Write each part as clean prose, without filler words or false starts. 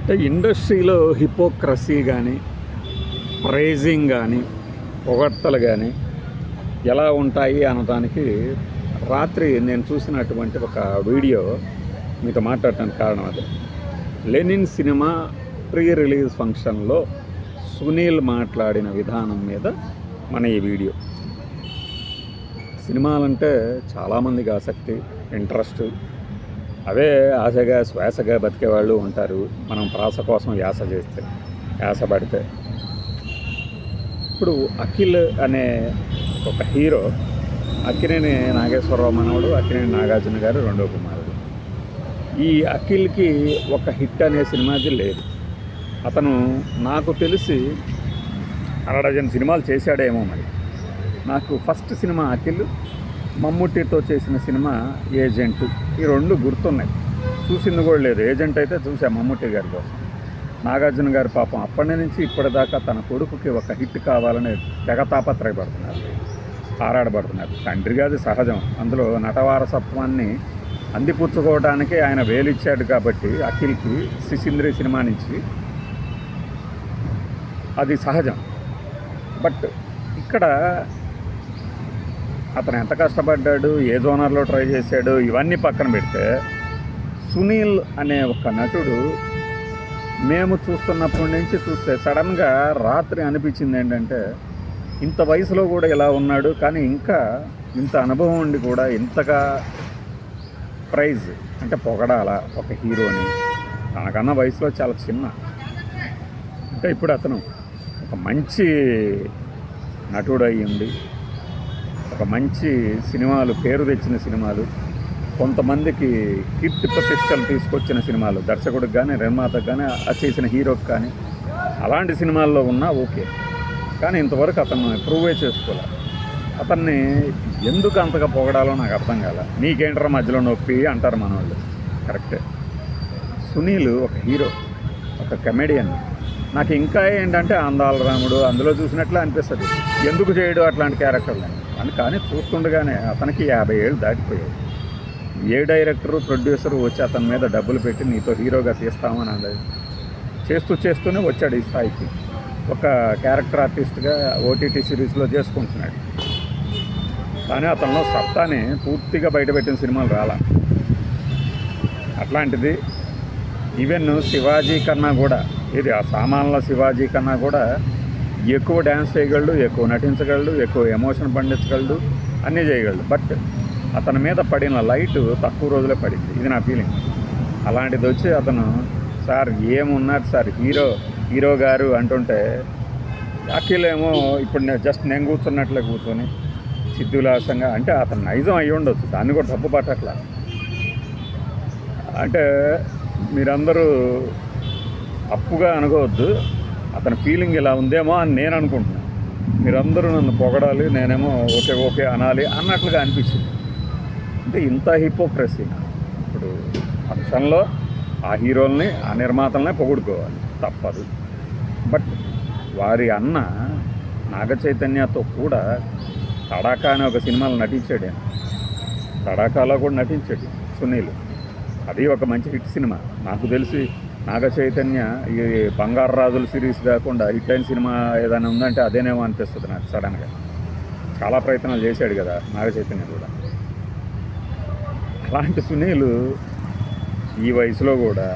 అంటే ఇండస్ట్రీలో హిపోక్రసీ కానీ, ప్రైజింగ్ కానీ, పొగడ్తలు కానీ ఎలా ఉంటాయి అనడానికి రాత్రి నేను చూసినటువంటి ఒక వీడియో మీతో మాట్లాడటానికి కారణం అదే. లెనిన్ సినిమా ప్రీ రిలీజ్ ఫంక్షన్లో సునీల్ మాట్లాడిన విధానం మీద మన ఈ వీడియో. సినిమాలంటే చాలామందికి ఆసక్తి, ఇంట్రెస్ట్. అవే ఆశగా శ్వాసగా బతికేవాళ్ళు ఉంటారు. మనం ప్రాస కోసం యాస పడితే. ఇప్పుడు అఖిల్ అనే ఒక హీరో, అక్కినేని నాగేశ్వరరావు మనవడు, అక్కినేని నాగార్జున గారు రెండో కుమారుడు. ఈ అఖిల్కి ఒక హిట్ అనే సినిమాది లేదు. అతను నాకు తెలిసి 1/2 సినిమాలు చేశాడేమో. మరి నాకు ఫస్ట్ సినిమా అఖిల్, మమ్ముట్టితో చేసిన సినిమా ఏజెంట్, ఈ 2 గుర్తున్నాయి. చూసింది కూడా లేదు. ఏజెంట్ అయితే చూసా మమ్ముట్టి గారి కోసం. నాగార్జున గారు పాపం అప్పటి నుంచి ఇప్పటిదాకా తన కొడుకుకి ఒక హిట్ కావాలని తెగ తాపత్రయపడుతున్నారు, ఆరాడబడుతున్నారు. తండ్రిగా అది సహజం. అందులో నటవారసత్వాన్ని అందిపుచ్చుకోవడానికి ఆయన వేలిచ్చాడు కాబట్టి అఖిల్కి శిశింద్రి సినిమా నుంచి అది సహజం. బట్ ఇక్కడ అతను ఎంత కష్టపడ్డాడు, ఏ జోనర్లో ట్రై చేశాడు, ఇవన్నీ పక్కన పెడితే సునీల్ అనే ఒక నటుడు మేము చూస్తున్నప్పటి నుంచి చూస్తే సడన్గా రాత్రి అనిపించింది ఏంటంటే, ఇంత వయసులో కూడా ఇలా ఉన్నాడు, కానీ ఇంకా ఇంత అనుభవం ఉండి కూడా ఇంతగా ప్రైజ్ అంటే పొగడాల ఒక హీరోని. తనకన్నా వయసులో చాలా చిన్న. అంటే ఇప్పుడు అతను ఒక మంచి నటుడు అయ్యింది, ఒక మంచి సినిమాలు, పేరు తెచ్చిన సినిమాలు, కొంతమందికి కీర్తి ప్రతిష్టలు తీసుకొచ్చిన సినిమాలు, దర్శకుడికి కానీ నిర్మాతకు కానీ చేసిన హీరోకి కానీ, అలాంటి సినిమాల్లో ఉన్నా ఓకే. కానీ ఇంతవరకు అతను ప్రూవే చేసుకోవాలి. అతన్ని ఎందుకు అంతగా పొగడాలో నాకు అర్థం కాల. నీకేంటారా మధ్యలో నొప్పి అంటారు మన వాళ్ళు. కరెక్టే. సునీల్ ఒక హీరో, ఒక కమెడియన్. నాకు ఇంకా ఏంటంటే అందాల రాముడు అందులో చూసినట్లే అనిపిస్తుంది. ఎందుకు చేయడు అట్లాంటి క్యారెక్టర్లు అని. కానీ చూస్తుండగానే అతనికి 50 ఏళ్ళు దాటిపోయాయి. ఏ డైరెక్టరు, ప్రొడ్యూసరు వచ్చి అతని మీద డబ్బులు పెట్టి నీతో హీరోగా తీస్తామని అన్నది చేస్తూనే వచ్చాడు ఈ స్థాయికి. ఒక క్యారెక్టర్ ఆర్టిస్ట్గా ఓటీటీ సిరీస్లో చేసుకుంటున్నాడు. కానీ అతనిలో సత్తాని పూర్తిగా బయటపెట్టిన సినిమాలు రాలా. అట్లాంటిది ఈవెన్ శివాజీ కన్నా కూడా, ఇది ఆ సామాన్ల శివాజీ కన్నా కూడా ఎక్కువ డ్యాన్స్ చేయగలడు, ఎక్కువ నటించగలడు, ఎక్కువ ఎమోషన్ పండించగలడు, అన్నీ చేయగలడు. బట్ అతని మీద పడిన లైట్ తక్కువ రోజులే పడింది. ఇది నా ఫీలింగ్. అలాంటిది వచ్చి అతను సార్ ఏమున్నారు సార్ హీరో గారు అంటుంటే, అఖిల్ ఏమో ఇప్పుడు నేను కూర్చున్నట్లే కూర్చొని సిద్ధులాసంగా, అంటే అతను నైజం అయ్యి ఉండొచ్చు, దాన్ని కూడా తప్పు పట్టట్లా. అంటే మీరందరూ తప్పుగా అనుకోవద్దు, అతని ఫీలింగ్ ఇలా ఉందేమో అని నేను అనుకుంటున్నాను. మీరందరూ నన్ను పొగడాలి, నేనేమో ఓకే అనాలి అన్నట్లుగా అనిపించింది. అంటే ఇంత హిపోక్రసీ. ఇప్పుడు ఫంక్షన్లో ఆ హీరోల్ని, ఆ నిర్మాతలనే పొగుడుకోవాలి, తప్పదు. బట్ వారి అన్న నాగ చైతన్యతో కూడా తడాకా అనే ఒక సినిమాలో నటించాడు. తడాకాలో కూడా నటించాడు సునీల్. అది ఒక మంచి హిట్ సినిమా. నాకు తెలిసి నాగ చైతన్య ఈ బంగారు రాజుల సిరీస్ కాకుండా హిట్ అయిన సినిమా ఏదైనా ఉందంటే అదేనేమో అనిపిస్తుంది నాకు సడన్గా. చాలా ప్రయత్నాలు చేశాడు కదా నాగ చైతన్య కూడా. అలాంటి సునీల్ ఈ వయసులో కూడా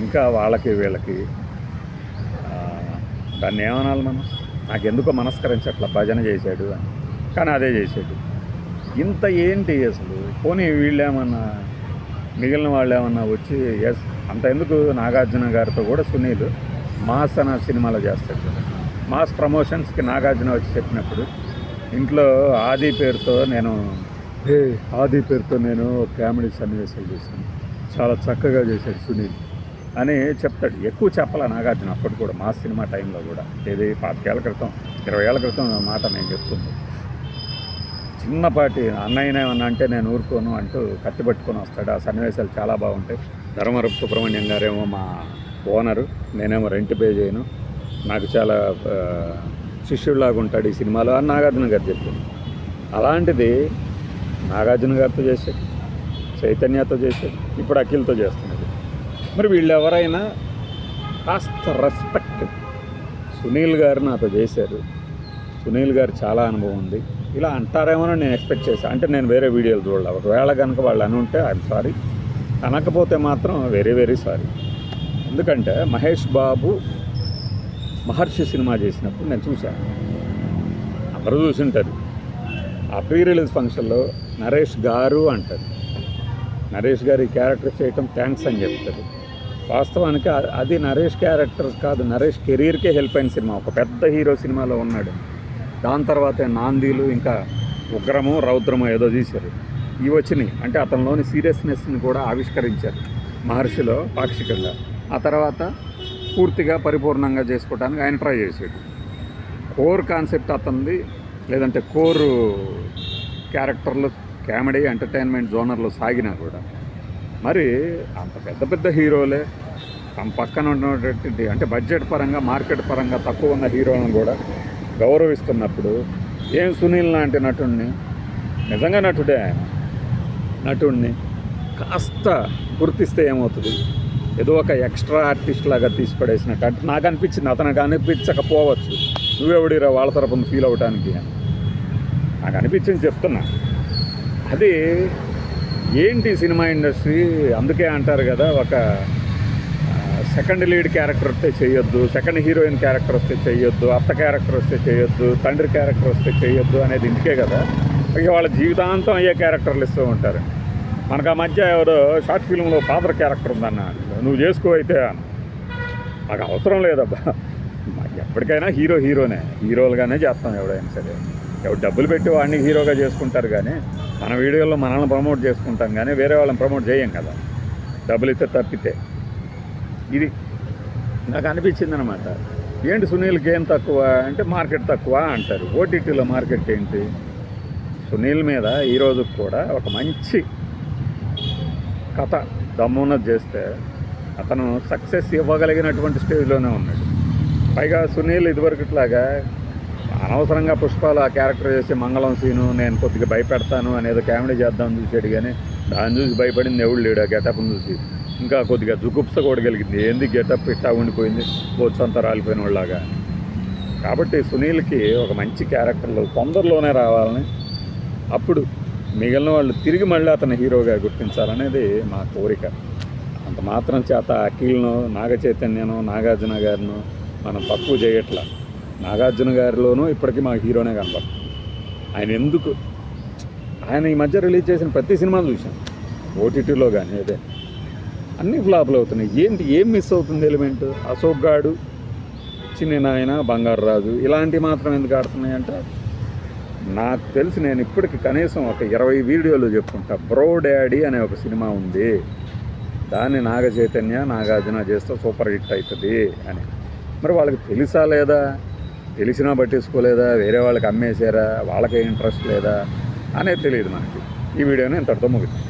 ఇంకా వాళ్ళకి వీళ్ళకి దాన్ని ఏమనాలి మనం, నాకెందుకో మనస్కరించట్లా. భజన చేశాడు అని, కానీ అదే చేశాడు. ఇంత ఏంటి అసలు? పోనీ వీళ్ళేమన్నా, మిగిలిన వాళ్ళు ఏమన్నా వచ్చి అంత ఎందుకు? నాగార్జున గారితో కూడా సునీల్ మాస్ అన్న సినిమాలో చేస్తాడు కదా. మాస్ ప్రమోషన్స్కి నాగార్జున వచ్చి చెప్పినప్పుడు ఇంట్లో ఆది పేరుతో నేను కామెడీ సన్నివేశాలు చేశాను, చాలా చక్కగా చేశాడు సునీల్ అని చెప్తాడు. ఎక్కువ చెప్పాల నాగార్జున అప్పటి కూడా, మాస్ సినిమా టైంలో కూడా. ఏది 25 ఏళ్ళ క్రితం 20 ఏళ్ళ క్రితం మాట నేను చెప్తుంది. చిన్నపాటి అన్నయ్యనేమన్నా అంటే నేను ఊరుకోను అంటూ కత్తి పట్టుకొని వస్తాడు. ఆ సన్నివేశాలు చాలా బాగుంటాయి. ధర్మవరపు సుబ్రహ్మణ్యం గారేమో మా ఓనరు, నేనేమో రెంట్ పే చేయను, నాకు చాలా శిష్యుడిలాగా ఉంటాడు ఈ సినిమాలో అని నాగార్జున గారు చెప్పారు. అలాంటిది నాగార్జున గారితో చేశాడు, చైతన్యతో చేశాడు, ఇప్పుడు అఖిల్తో చేస్తున్నాడు. మరి వీళ్ళు ఎవరైనా కాస్త రెస్పెక్ట్. సునీల్ గారు నాతో చేశారు, సునీల్ గారు చాలా అనుభవం ఉంది, ఇలా అంటారేమోనని నేను ఎక్స్పెక్ట్ చేశాను. అంటే నేను వేరే వీడియోలు చూడాలి, ఒకవేళ కనుక వాళ్ళు అని ఉంటే ఐఎమ్ సారీ, అనకపోతే మాత్రం వెరీ వెరీ సారీ. ఎందుకంటే మహేష్ బాబు మహర్షి సినిమా చేసినప్పుడు నేను చూశాను, అందరూ చూసింటారు. ఆ ప్రీ రిలీజ్ ఫంక్షన్లో నరేష్ గారు అంటారు, నరేష్ గారు ఈ క్యారెక్టర్ చేయటం థ్యాంక్స్ అని చెప్తారు. వాస్తవానికి అది నరేష్ క్యారెక్టర్ కాదు, నరేష్ కెరీర్కే హెల్ప్ అయిన సినిమా. ఒక పెద్ద హీరో సినిమాలో ఉన్నాడు, దాని తర్వాతే నాందీలు, ఇంకా ఉగ్రము రౌద్రము ఏదో తీశారు. ఇవి వచ్చినాయి అంటే అతనిలోని సీరియస్నెస్ని కూడా ఆవిష్కరించారు మహర్షిలో పాక్షికంగా. ఆ తర్వాత పూర్తిగా పరిపూర్ణంగా చేసుకోవడానికి ఆయన ట్రై చేశాడు. కోర్ కాన్సెప్ట్ అతనిది, లేదంటే కోర్ క్యారెక్టర్లు కామెడీ ఎంటర్టైన్మెంట్ జోనర్లో సాగినా కూడా మరి అంత పెద్ద పెద్ద హీరోలే తమ పక్కన ఉన్నటువంటి అంటే బడ్జెట్ పరంగా మార్కెట్ పరంగా తక్కువ ఉన్న హీరోలను కూడా గౌరవిస్తున్నప్పుడు ఏం సునీల్ లాంటి నటుడిని, నిజంగా నటుడే ఆయన, నటుడిని కాస్త గుర్తిస్తే ఏమవుతుంది, ఏదో ఒక ఎక్స్ట్రా ఆర్టిస్ట్ లాగా తీసిపడేసినట్టు. అంటే నాకు అనిపించింది, అతనికి అనిపించకపోవచ్చు, నువ్వెవడిరా వాళ్ళ తరపున ఫీల్ అవటానికి అని నాకు అనిపించింది చెప్తున్నా. అది ఏంటి సినిమా ఇండస్ట్రీ, అందుకే అంటారు కదా, ఒక సెకండ్ లీడ్ క్యారెక్టర్ వస్తే చేయొద్దు, సెకండ్ హీరోయిన్ క్యారెక్టర్ వస్తే చేయొద్దు, అత్త క్యారెక్టర్ వస్తే చేయొద్దు, తండ్రి క్యారెక్టర్ వస్తే చేయొద్దు అనేది ఇందుకే కదా. ఇక వాళ్ళ జీవితాంతం అయ్యే క్యారెక్టర్లు ఇస్తూ ఉంటారు. మనకు ఆ మధ్య ఎవరో షార్ట్ ఫిల్మ్లో ఫాదర్ క్యారెక్టర్ ఉందన్న, నువ్వు చేసుకో అయితే అన్న. నాకు అవసరం లేదబ్బా, ఎప్పటికైనా హీరోనే, హీరోలుగానే చేస్తాం ఎవడైనా సరే. ఎవరు డబ్బులు పెట్టి వాడిని హీరోగా చేసుకుంటారు, కానీ మన వీడియోలో మనల్ని ప్రమోట్ చేసుకుంటాం, కానీ వేరే వాళ్ళని ప్రమోట్ చేయం కదా, డబ్బులు ఇస్తే తప్పితే. ఇది నాకు అనిపించింది అనమాట. ఏంటి సునీల్కి ఏం తక్కువ అంటే మార్కెట్ తక్కువ అంటారు. ఓటీటీలో మార్కెట్ ఏంటి? సునీల్ మీద ఈరోజు కూడా ఒక మంచి కథ దమ్మున్నది చేస్తే అతను సక్సెస్ ఇవ్వగలిగినటువంటి స్టేజ్లోనే ఉన్నాడు. పైగా సునీల్ ఇదివరకుట్లాగా అనవసరంగా పుష్పాలు ఆ క్యారెక్టర్ చేసి మంగళం సీను నేను కొద్దిగా భయపెడతాను అనేది కామెడీ చేద్దామని చూసాడు, కానీ దాన్ని చూసి భయపడింది ఎవడు లేడు. ఆ గెటప్ని చూసి ఇంకా కొద్దిగా జుగుప్స కూడా కలిగింది, ఏంది గెటప్ ఇట్టా ఉండిపోయింది బొచ్చంతా రాలిపోయిన వాళ్ళలాగా. కాబట్టి సునీల్కి ఒక మంచి క్యారెక్టర్లు తొందరలోనే రావాలని, అప్పుడు మిగిలిన వాళ్ళు తిరిగి మళ్ళీ అతను హీరోగా గుర్తించాలనేది మా కోరిక. అంత మాత్రం చేత అఖిల్ను, నాగ చైతన్యను, నాగార్జున గారిను మనం తక్కువ చేయట్లా. నాగార్జున గారిలోనూ ఇప్పటికీ మాకు హీరోనే కనపడుతుంది. ఆయన ఈ మధ్య రిలీజ్ చేసిన ప్రతి సినిమా చూశాను, ఓటీటీలో కానీ అదే అన్నీ ఫ్లాపులు అవుతున్నాయి. ఏం మిస్ అవుతుంది ఎలిమెంట్? అశోక్ గాడు, చిన్న నాయన, బంగారు రాజు ఇలాంటివి మాత్రం ఎందుకు ఆడుతున్నాయంటే, నాకు తెలిసి నేను ఇప్పటికి కనీసం ఒక 20 వీడియోలు చెప్పుకుంటా. బ్రో డాడీ అనే ఒక సినిమా ఉంది, దాన్ని నాగ చైతన్య నాగార్జున చేస్తే సూపర్ హిట్ అవుతుంది అని. మరి వాళ్ళకి తెలుసా లేదా? తెలిసినా పట్టించుకోలేదా? వేరే వాళ్ళకి అమ్మేశారా? వాళ్ళకే ఇంట్రెస్ట్ లేదా అనేది తెలియదు మనకి. ఈ వీడియోని ఇంతటితో ముగిస్తాను.